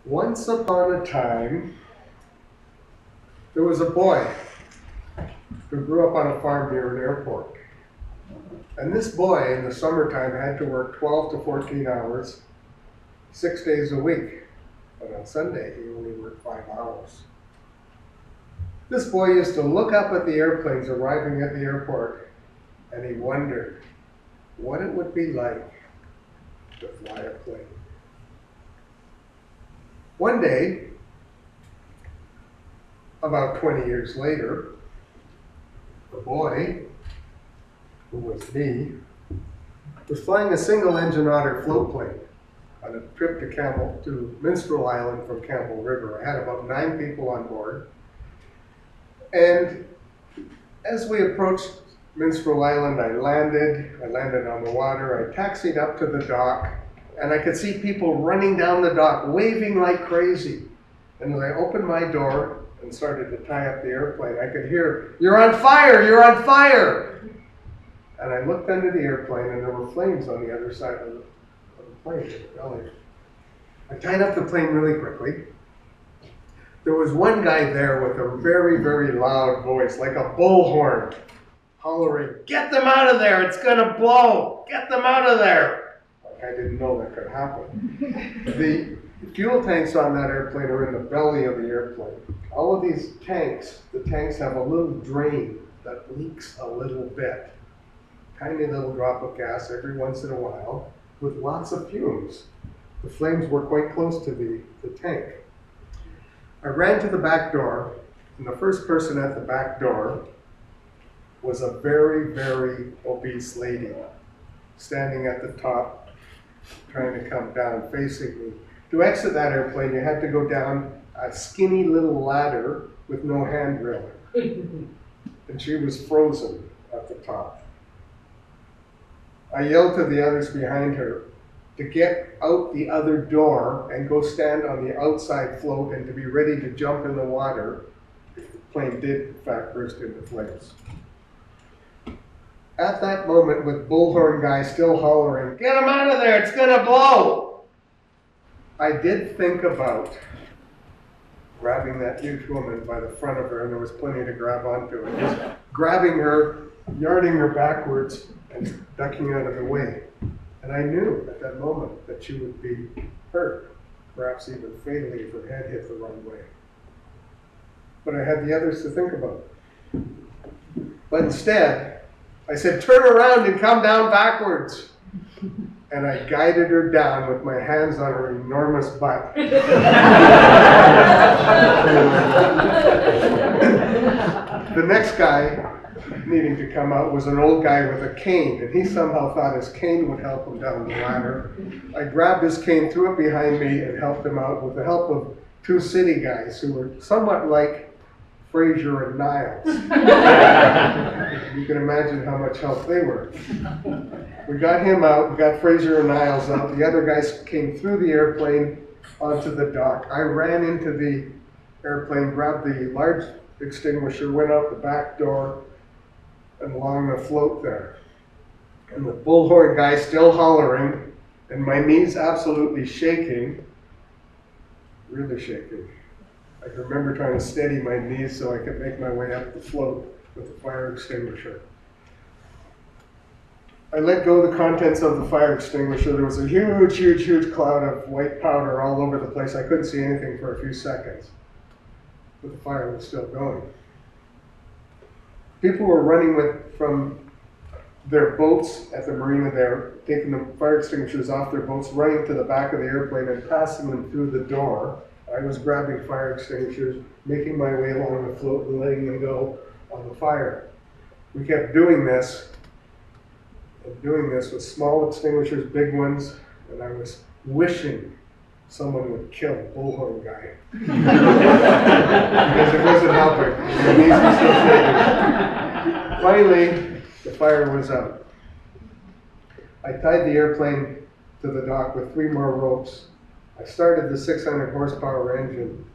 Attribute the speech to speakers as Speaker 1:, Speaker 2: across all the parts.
Speaker 1: Once upon a time, there was a boy who grew up on a farm near an airport. And this boy in the summertime had to work 12 to 14 hours, 6 days a week. But on Sunday, he only worked 5 hours. This boy used to look up at the airplanes arriving at the airport, and he wondered what it would be like to fly a plane. One day, about 20 years later, the boy, who was me, was flying a single-engine Otter float plane on a trip to Minstrel Island from Campbell River. I had about 9 people on board. And as we approached Minstrel Island, I landed on the water, I taxied up to the dock, and I could see people running down the dock, waving like crazy. And as I opened my door and started to tie up the airplane, I could hear, "You're on fire, you're on fire!" And I looked under the airplane, and there were flames on the other side of the plane, in the belly. I tied up the plane really quickly. There was one guy there with a very, very loud voice, like a bullhorn, hollering, "Get them out of there, it's gonna blow! Get them out of there!" Like I didn't know that could happen. The fuel tanks on that airplane are in the belly of the airplane. All of these tanks, the tanks have a little drain that leaks a little bit. Tiny little drop of gas every once in a while with lots of fumes. The flames were quite close to the tank. I ran to the back door, and the first person at the back door was a very, very obese lady standing at the top, trying to come down, facing me. To exit that airplane, you had to go down a skinny little ladder with no handrail. And she was frozen at the top. I yelled to the others behind her to get out the other door and go stand on the outside float and to be ready to jump in the water if the plane did in fact burst into flames. At that moment, with Bullhorn Guy still hollering, "Get him out of there, it's gonna blow!" I did think about grabbing that huge woman by the front of her, and there was plenty to grab onto, and just grabbing her, yarding her backwards, and ducking out of the way. And I knew at that moment that she would be hurt, perhaps even fatally if her head hit the wrong way. But I had the others to think about. But instead, I said, "Turn around and come down backwards." And I guided her down with my hands on her enormous butt. The next guy needing to come out was an old guy with a cane, and he somehow thought his cane would help him down the ladder. I grabbed his cane, threw it behind me, and helped him out with the help of 2 city guys who were somewhat like Fraser and Niles. You can imagine how much help they were. We got him out, we got Fraser and Niles out. The other guys came through the airplane onto the dock. I ran into the airplane, grabbed the large extinguisher, went out the back door and along the float there. And the Bullhorn Guy still hollering, and my knees absolutely shaking, really shaking. I can remember trying to steady my knees so I could make my way up the float with the fire extinguisher. I let go of the contents of the fire extinguisher. There was a huge, huge, huge cloud of white powder all over the place. I couldn't see anything for a few seconds, but the fire was still going. People were running from their boats at the marina there, taking the fire extinguishers off their boats, running to the back of the airplane and passing them through the door. I was grabbing fire extinguishers, making my way along the float and letting them go on the fire. We kept doing this with small extinguishers, big ones, and I was wishing someone would kill Bullhorn Guy. Because it wasn't helping. My knees were still shaking. Finally, the fire was out. I tied the airplane to the dock with 3 more ropes. I started the 600 horsepower engine.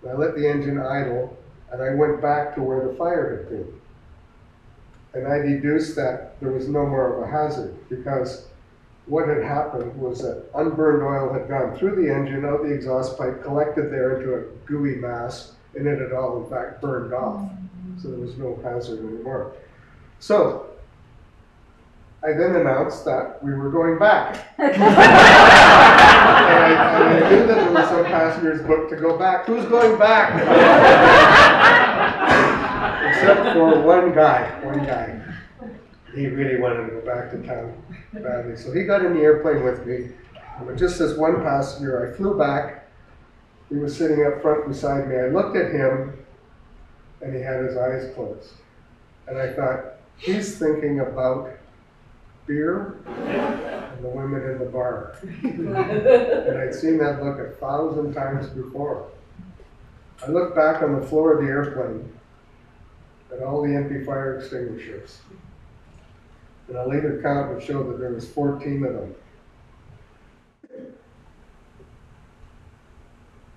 Speaker 1: I let the engine idle, and I went back to where the fire had been. And I deduced that there was no more of a hazard because what had happened was that unburned oil had gone through the engine, out the exhaust pipe, collected there into a gooey mass, and it had all in fact burned off. So there was no hazard anymore. So I then announced that we were going back. and I knew that there were some passengers booked to go back. Who's going back? Except for one guy. He really wanted to go back to town badly. So he got in the airplane with me. But just as one passenger, I flew back. He was sitting up front beside me. I looked at him, and he had his eyes closed. And I thought, he's thinking about beer and the women in the bar. And I'd seen that look 1,000 times before. I looked back on the floor of the airplane at all the empty fire extinguishers. And a later count would show that there was 14 of them.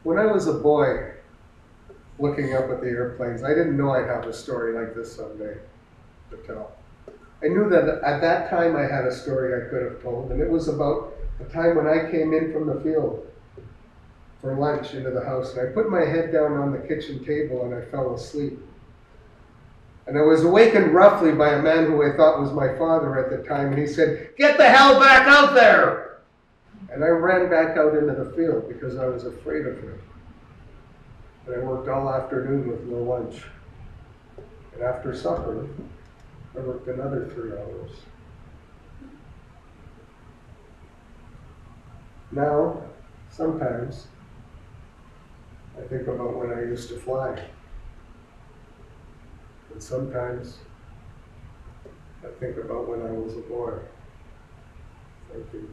Speaker 1: When I was a boy, looking up at the airplanes, I didn't know I'd have a story like this someday to tell. I knew that at that time I had a story I could have told, and it was about the time when I came in from the field for lunch into the house, and I put my head down on the kitchen table and I fell asleep. And I was awakened roughly by a man who I thought was my father at the time, and he said, "Get the hell back out there!" And I ran back out into the field because I was afraid of him. And I worked all afternoon with no lunch. And after supper, I worked another 3 hours. Now, sometimes, I think about when I used to fly. And sometimes, I think about when I was a boy. Thank you.